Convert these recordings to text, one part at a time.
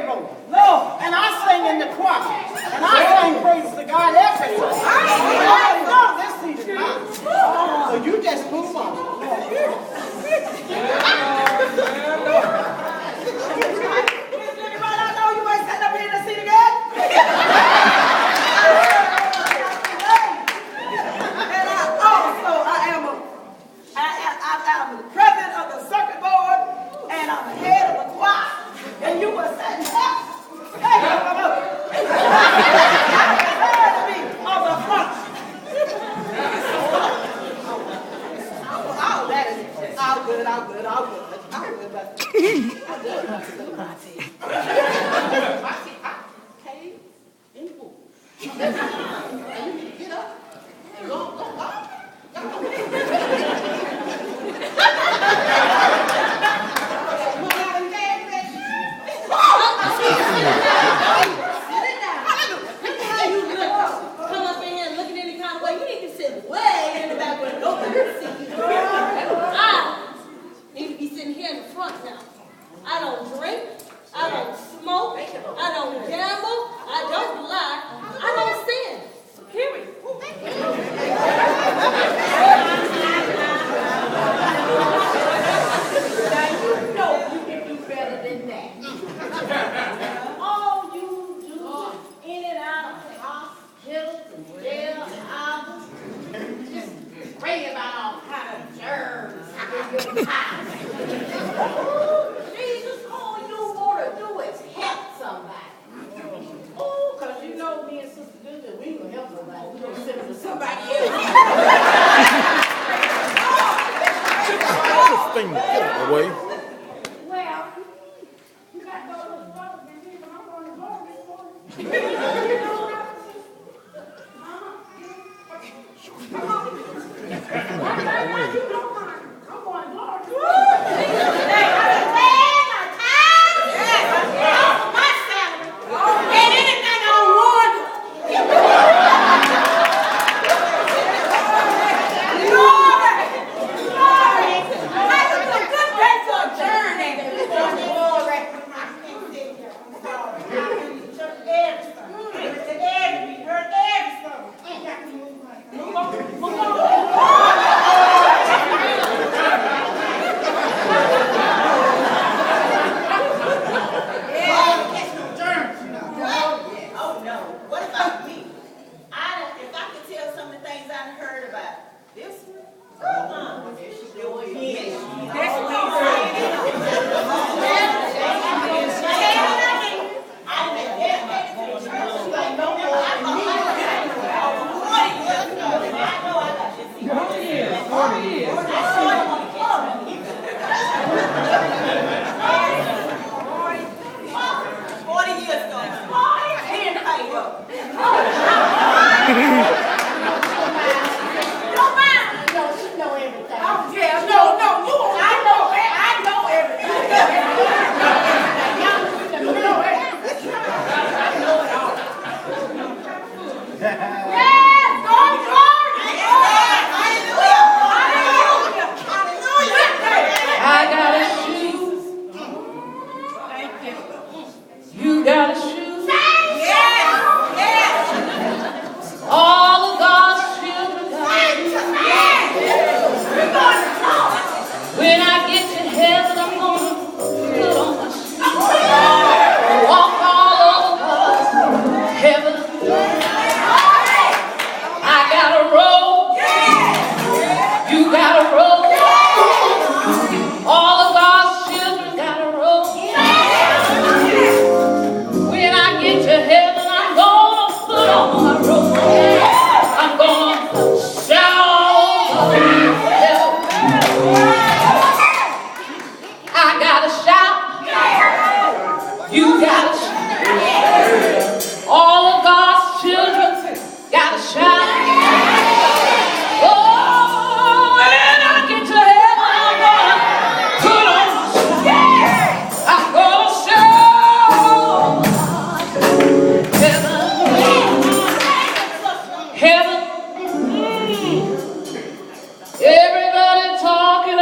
table. No. And I sing in the choir. And I sing praise to God everywhere. I know this seat is mine. So you just move on. I know you ain't sitting up here in the seat again. And I'm the president of the circuit board, and I'm the head of the choir, and you were sitting there. Hey, heard me on the front. Oh, that is all good. Get up and go. I don't drink, I don't smoke, I don't gamble, I don't lie, I don't sin. Period. Now you know you can do better than that. All you do in and out of hospitals and jail and houses, just pray about all kind of germs in your house. Jesus, all you want to do is help somebody. Oh, because you know me and Sister Good that we ain't going to help nobody. We're going to send them to somebody else. This thing get away. Well, you got those brothers and people. I'm going to go this morning. Come on. I'm going to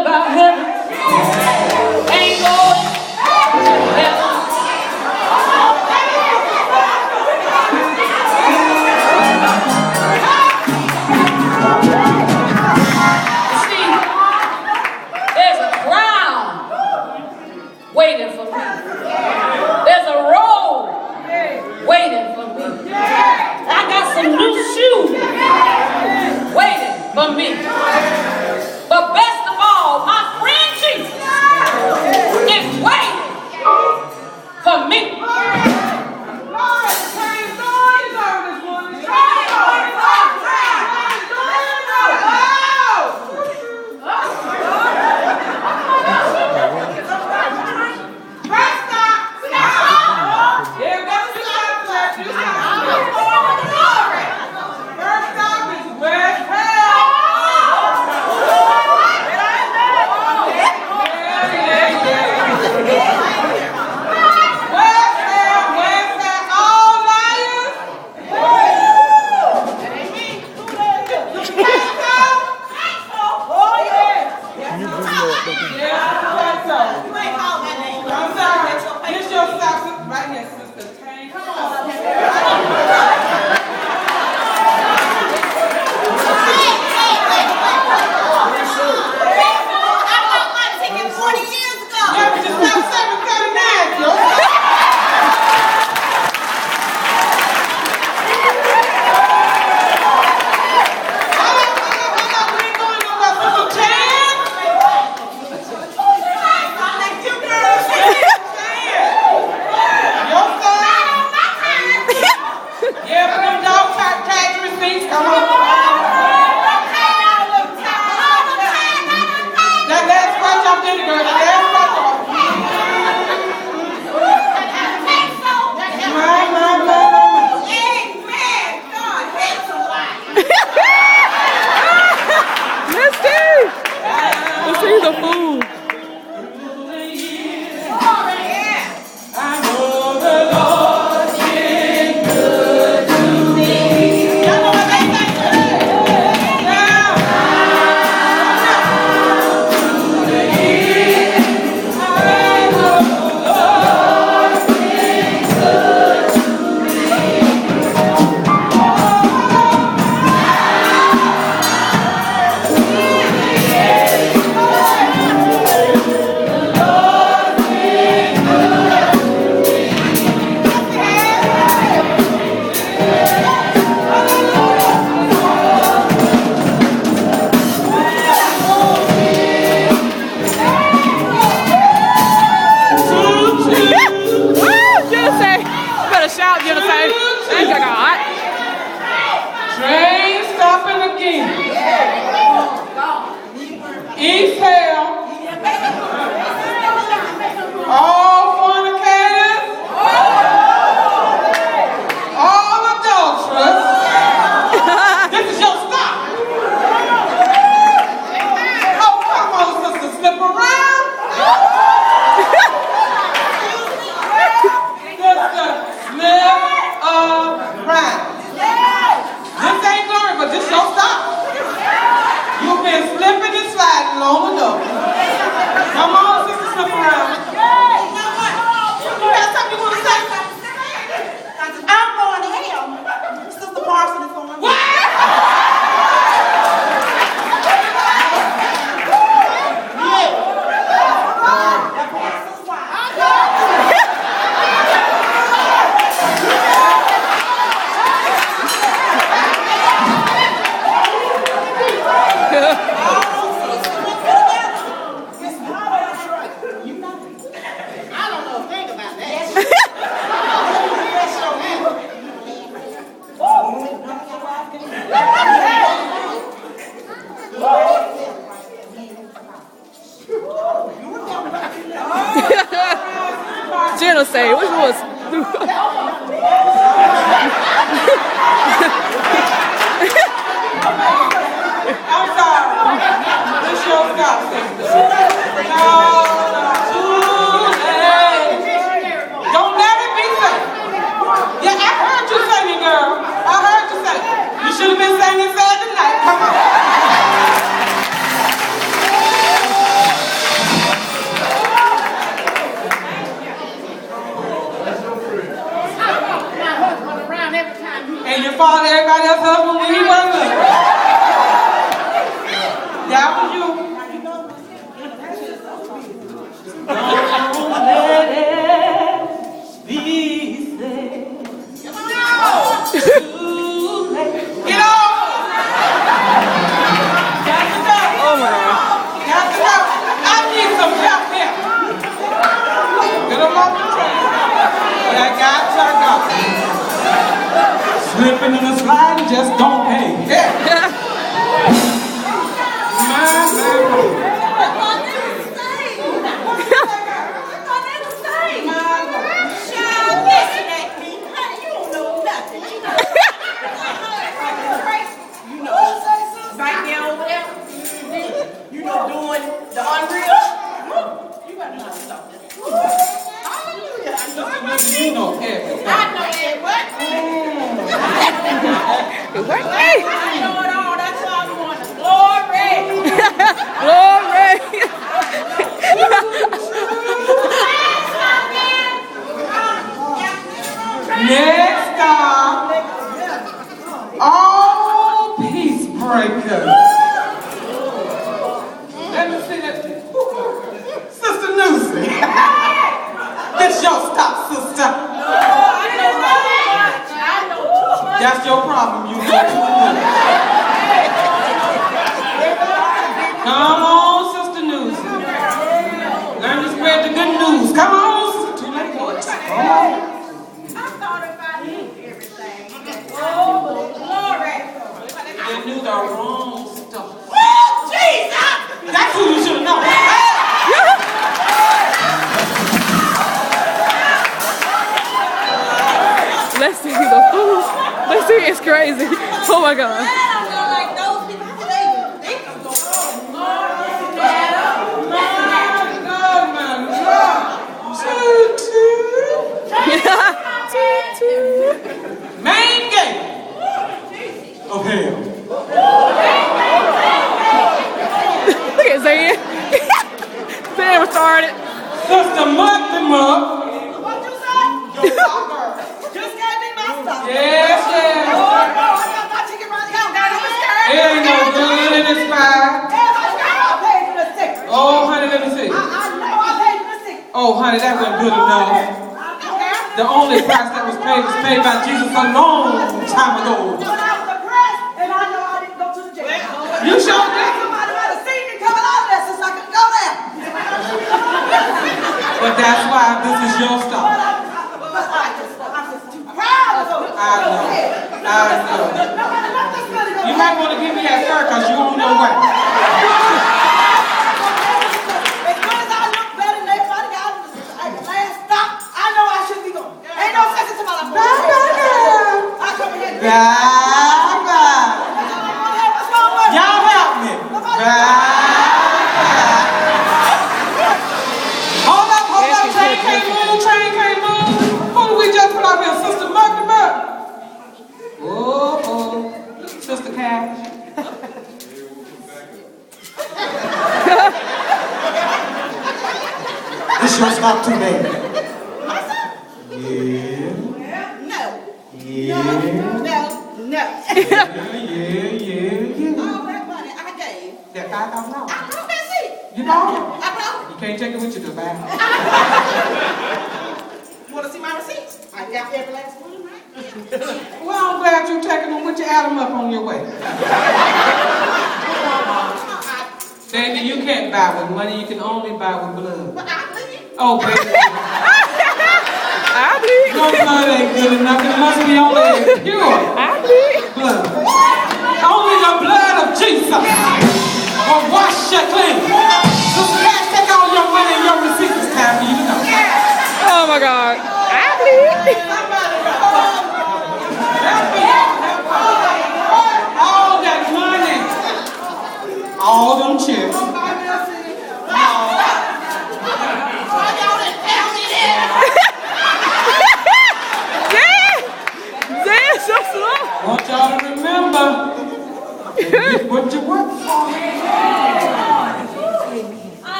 about heaven. Ain't going to heaven. me. But best of all, my friend Jesus is waiting for me. Jenna say, which was I'm sorry. This your stop, sister. No, too late. Don't let it be said. Yeah, I heard you singing, girl. I heard you sing. You should have been singing Saturday night. Come on. And your father, everybody else husband when he wasn't good. That was you. Don't let it be said. Too late. Get off! Slipping and sliding just don't pay. Yeah. You know, doing the unreal. You better know something. Hallelujah. You know everything. I know it. What? It worked. I know it all. That's why I'm going to glory. Glory. Next stop, all peace breakers. Let me see that. Sister Lucy. It's your stop, sister. That's your problem, you know. Come on, Sister Lucy. Learn to spread the good news. Come on, Sister. Too late for it. Come on. I thought if I knew everything. Oh, glory. They knew the wrong stuff. Oh, Jesus! That's who you should know. Let's see the food. Let's see, it's crazy. Oh my God. I don't know like those people. How could they even think of going? Main gate of hell. Look at Zan. Zan started. Sister Muck them up. What you say? Your doctor. Just gave me my stuff. Yes, yes. Oh, no, I got my chicken right here. It ain't no good in this fire. Oh, honey, let me see. Oh, honey, that wasn't good enough. The only price that was paid by Jesus a long time ago. You sure did? But that's why this is your stuff. I know. You might want to give me that fur because you on your way. Bye-bye. Y'all help me. Bye-bye. Hold up. Train can't move. Who did we just put up here? Sister Muckleberg? Oh. Sister Cash. This your stop too, baby. Yeah. No. Yeah. No. Yeah. All that money I gave. That $5,000. I brought that seat. You know? I brought You can't take it with you to the back. You want to see my receipts? I got every last one, right? Well, I'm glad you're taking them with you. Add them up on your way. Baby, you can't buy with money. You can only buy with blood. But I believe. Oh, baby. I bleed. Your blood ain't good enough. It must be only pure I bleed. blood. Only the blood of Jesus will wash you clean. So let's take all your money and your receipts. It's time for you to go. Oh my God. I bleed. All that money, all them checks.